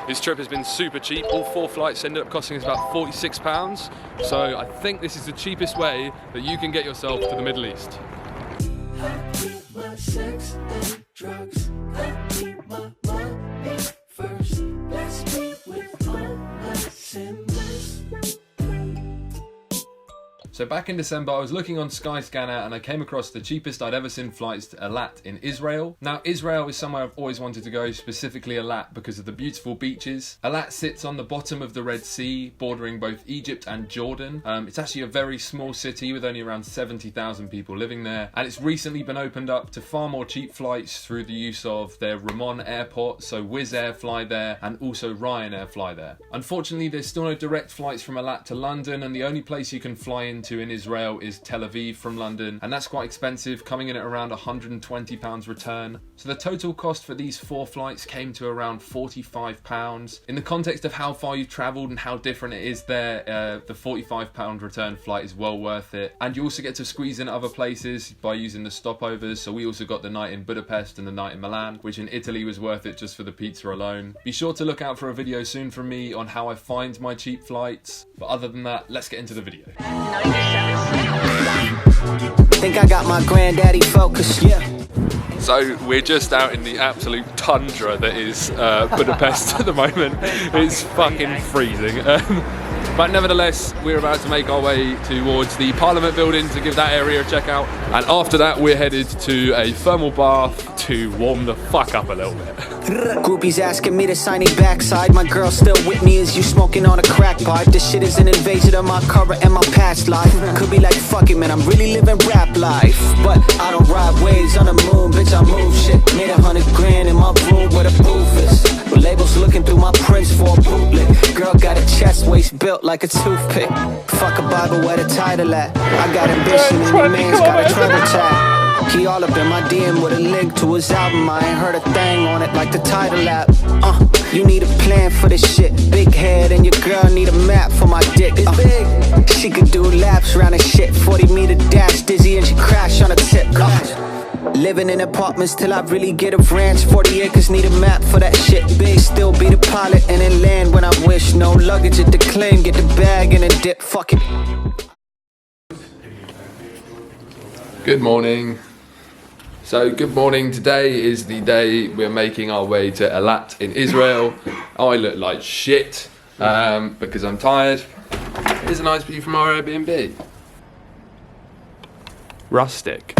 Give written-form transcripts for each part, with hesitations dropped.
This trip has been super cheap. All 4 flights ended up costing us about £46. So I think this is the cheapest way that you can get yourself to the Middle East. So back in December, I was looking on Skyscanner and I came across the cheapest I'd ever seen flights to Eilat in Israel. Now, Israel is somewhere I've always wanted to go, specifically Eilat, because of the beautiful beaches. Eilat sits on the bottom of the Red Sea, bordering both Egypt and Jordan. It's actually a very small city with only around 70,000 people living there, and it's recently been opened up to far more cheap flights through the use of their Ramon airport, so Wizz Air fly there, and also Ryanair fly there. Unfortunately, there's still no direct flights from Eilat to London, and the only place you can fly into in Israel is Tel Aviv from London, and that's quite expensive, coming in at around £120 return. So the total cost for these 4 flights came to around £45. In the context of how far you've travelled and how different it is there, the £45 return flight is well worth it. And you also get to squeeze in other places by using the stopovers. So we also got the night in Budapest and the night in Milan, which in Italy was worth it just for the pizza alone. Be sure to look out for a video soon from me on how I find my cheap flights. But other than that, let's get into the video. Think I got my granddaddy focus, yeah. So we're just out in the absolute tundra that is Budapest at the moment. It's fucking freezing. But nevertheless, we're about to make our way towards the Parliament building to give that area a check out. And after that, we're headed to a thermal bath to warm the fuck up a little bit. Groupies asking me to sign a backside. My girl still with me. Is you smoking on a crack pipe? This shit is an invasion of my current and my past life. Could be like, fuck it, man, I'm really living rap life. But I don't ride waves on the moon, bitch, I move shit. Made 100 grand in my room where the booth is. With labels looking through my prints for a bootleg. Girl got a chest waist built like a toothpick. Fuck a Bible where the title at. I got ambition and your man's got a travel tag. He all up in my DM with a link to his album. I ain't heard a thing on it like the title app. You need a plan for this shit. Big head and your girl need a map for my dick. She could do laps around this shit. 40-meter dash, dizzy and she crash on a tip. Living in apartments till I really get a ranch. 40 acres, need a map for that shit. Big, still be the pilot and then land when I wish. No luggage at the claim, get the bag and then dip. Fuck it. Good morning. So good morning, today is the day we're making our way to Eilat in Israel. I look like shit because I'm tired. Here's a nice view from our Airbnb. Rustic.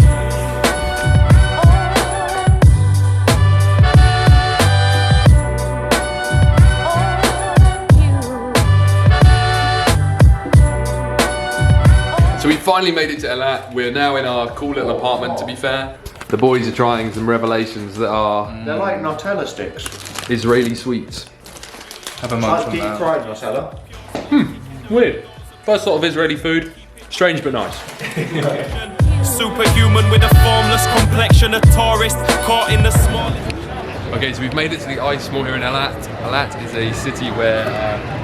So we finally made it to Eilat. We're now in our cool little apartment, to be fair. The boys are trying some revelations that are... They're like Nutella sticks. Israeli sweets. Have a munch on that. Fried Nutella. Weird. First thought of Israeli food. Strange but nice. Superhuman with a formless complexion, a tourist caught in the smallest. Okay, so we've made it to the ice mall here in Eilat. Eilat is a city where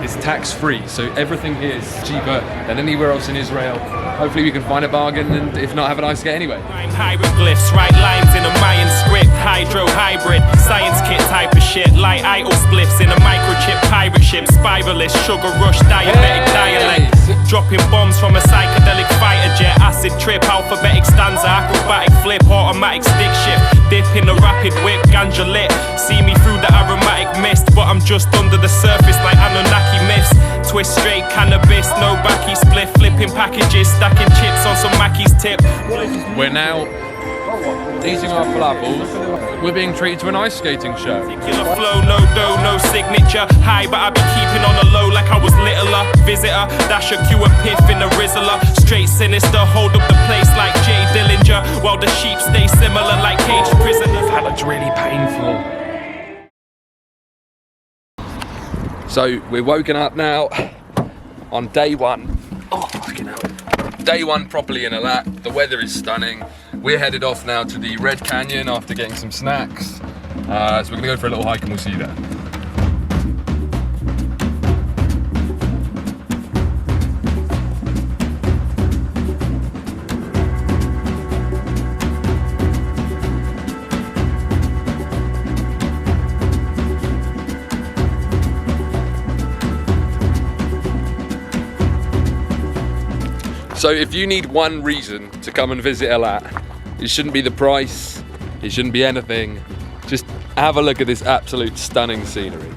it's tax-free, so everything here is cheaper than anywhere else in Israel. Hopefully we can find a bargain, and if not, have a nice get anyway. Hieroglyphs, write lines in a Mayan script, hydro hybrid, science kit type of shit, like idle spliffs in a microchip pirate ship, spiralist, sugar rush, diabetic dialect, dropping bombs from a psychedelic fighter jet, acid trip, alphabetic stanza, acrobatic flip, automatic stick shift, dip in the rapid whip, ganja lit, see me through the aromatic mist, but I'm just under the surface like Anunnaki myths, twist straight cannabis, no backy split, flipping packages, stacking chips on some Mackey's tip. We're now eating our falafel. We're being treated to an ice skating show. Particular flow, no dough, no signature. High, but I be keeping on the low like I was littler. Visitor, dash a Q a piff in the Rizzler. Straight sinister, hold up the place like Jay Dillinger. While the sheep stay similar like caged prisoners. That looks really painful. So we're woken up now on day one. Oh, fucking hell. Day one properly in Eilat. The weather is stunning. We're headed off now to the Red Canyon after getting some snacks. So we're gonna go for a little hike and we'll see you there. So if you need one reason to come and visit Eilat, it shouldn't be the price, it shouldn't be anything. Just have a look at this absolute stunning scenery.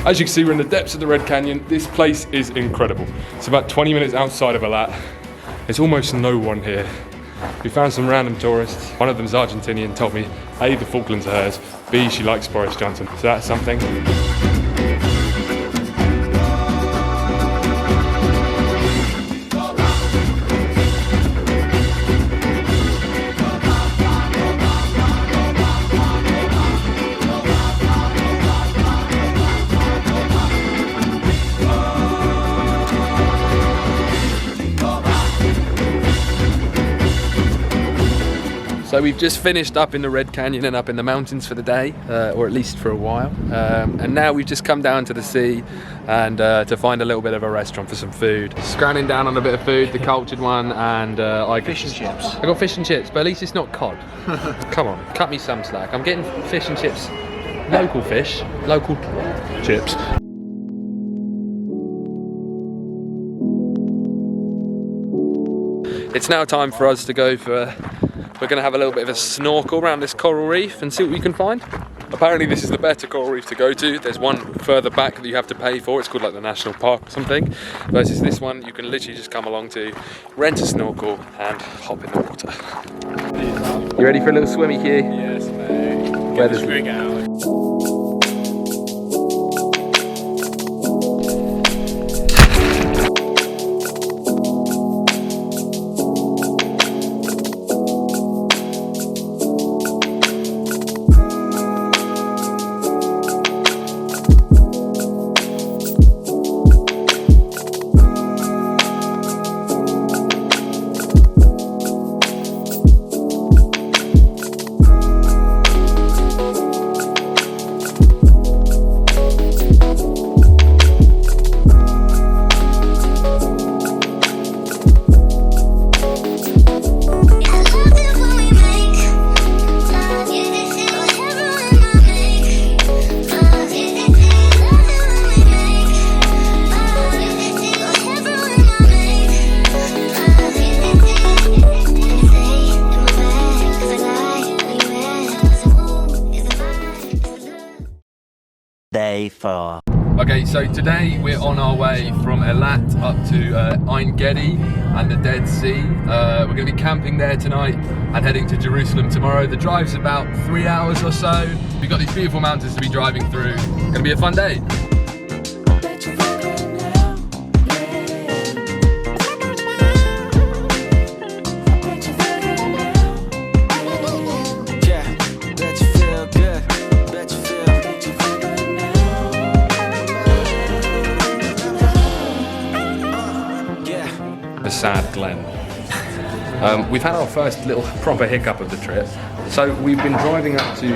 As you can see, we're in the depths of the Red Canyon. This place is incredible. It's about 20 minutes outside of Eilat. There's almost no one here. We found some random tourists. One of them's Argentinian, told me A, the Falklands are hers, B, she likes Boris Johnson. So that's something. So we've just finished up in the Red Canyon and up in the mountains for the day, or at least for a while. And now we've just come down to the sea and to find a little bit of a restaurant for some food. Scranning down on a bit of food, the cultured one, and Fish and chips. I got fish and chips, but at least it's not cod. Come on, cut me some slack. I'm getting fish and chips, local fish, local chips. It's now time for us to go for. We're going to have a little bit of a snorkel around this coral reef and see what we can find. Apparently this is the better coral reef to go to. There's one further back that you have to pay for. It's called like the National Park or something. Versus this one, you can literally just come along to, rent a snorkel and hop in the water. You ready for a little swimmy, Hugh? Yes, mate. Get the rig out. Day 4. Okay, so today we're on our way from Eilat up to Ein Gedi and the Dead Sea. We're going to be camping there tonight and heading to Jerusalem tomorrow. The drive's about 3 hours or so. We've got these beautiful mountains to be driving through. It's going to be a fun day. Sad Glen. We've had our first little proper hiccup of the trip. So we've been driving up to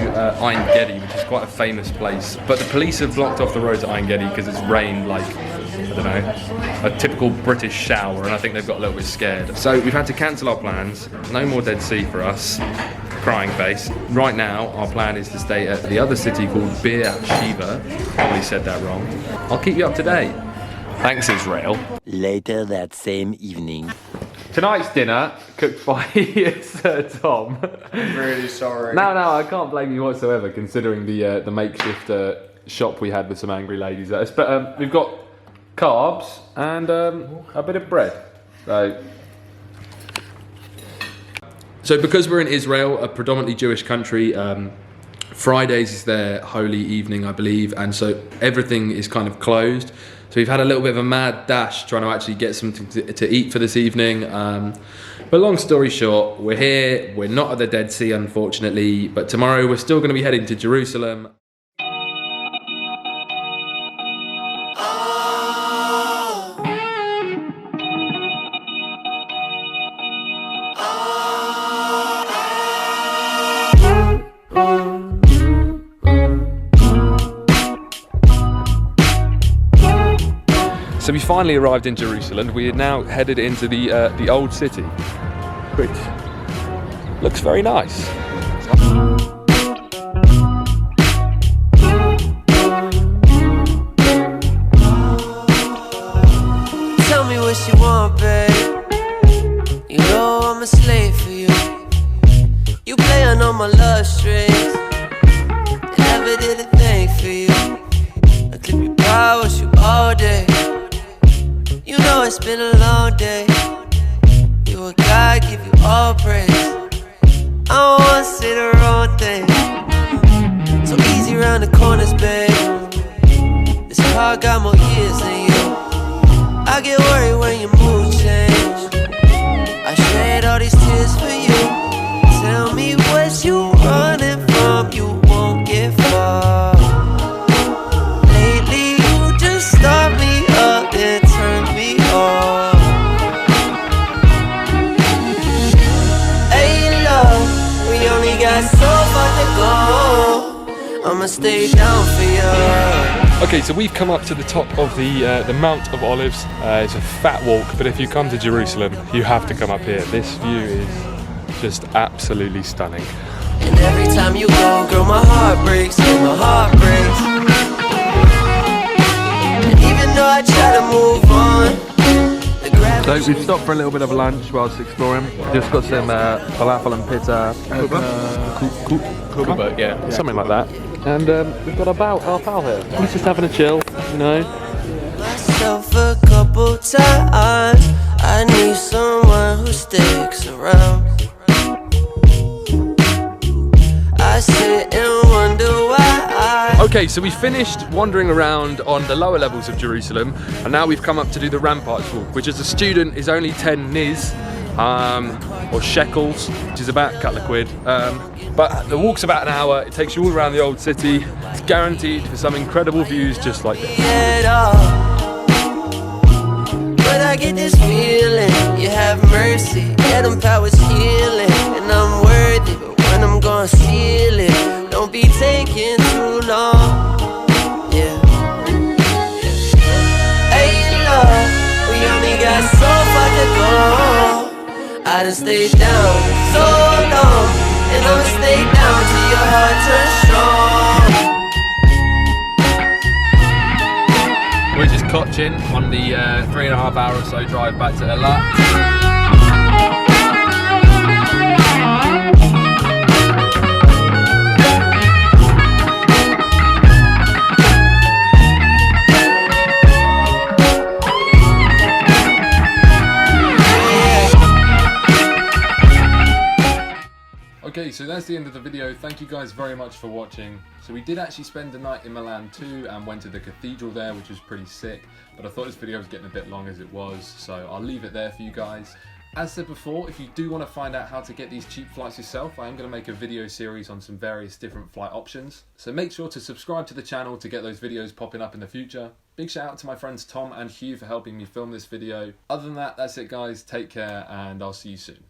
Ein Gedi, which is quite a famous place, but the police have blocked off the road to Ein Gedi because it's rained like, I don't know, a typical British shower, and I think they've got a little bit scared. So we've had to cancel our plans. No more Dead Sea for us. Crying face. Right now, our plan is to stay at the other city called Beer Shiva. Probably said that wrong. I'll keep you up to date. Thanks, Israel. Later that same evening. Tonight's dinner, cooked by Sir Tom. I'm really sorry. No, I can't blame you whatsoever, considering the makeshift shop we had with some angry ladies. But we've got carbs and a bit of bread. So because we're in Israel, a predominantly Jewish country, Fridays is their holy evening, I believe, and so everything is kind of closed. So we've had a little bit of a mad dash trying to actually get something to eat for this evening. But long story short, we're here. We're not at the Dead Sea, unfortunately, but tomorrow we're still going to be heading to Jerusalem. So we finally arrived in Jerusalem. We are now headed into the old city, which looks very nice. Tell me what you want, babe. You know I'm a slave for you. You playing on my love strings. Never did a thing for you. I clip your power, watch you all day. You know it's been a long day. You a God, give you all praise. I don't wanna say the wrong thing. So easy around the corners, babe. This car got more years than you. I get worried when your mood change. I shed all these tears for you. Tell me what you running from. You won't get far. Lately you just start me up and turn me off. Hey love, we only got so far to go. I'ma stay down for you. Okay, so we've come up to the top of the Mount of Olives. It's a fat walk, but if you come to Jerusalem, you have to come up here. This view is just absolutely stunning. And every time you go, girl, my heart breaks, my heart breaks. And even though I try to move on, so we've stopped for a little bit of lunch whilst exploring. Just got some falafel and pizza. Kuba, yeah, something like that. And we've got about half hour here. We're just having a chill, you know. Myself a couple times. I need someone who sticks around. I sit and wonder why. Okay, so we finished wandering around on the lower levels of Jerusalem, and now we've come up to do the Ramparts walk, which as a student is only 10 niz, or shekels, which is about a couple of quid. But the walk's about an hour. It takes you all around the old city. It's guaranteed for some incredible views just like this. But I get this feeling, you have mercy, yeah, them powers healing, and I'm worthy, but when I'm gonna seal it, don't be taking too long, yeah. Hey love, we only got so far to go. I done stayed down so long, and I'ma stay down till your heart turns strong. We're just cotching on the 3.5 hour or so drive back to Eilat. Okay, so that's the end of the video. Thank you guys very much for watching. So we did actually spend the night in Milan too and went to the cathedral there, which was pretty sick, but I thought this video was getting a bit long as it was, so I'll leave it there for you guys. As said before, if you do want to find out how to get these cheap flights yourself, I am going to make a video series on some various different flight options. So make sure to subscribe to the channel to get those videos popping up in the future. Big shout out to my friends Tom and Hugh for helping me film this video. Other than that, that's it guys. Take care and I'll see you soon.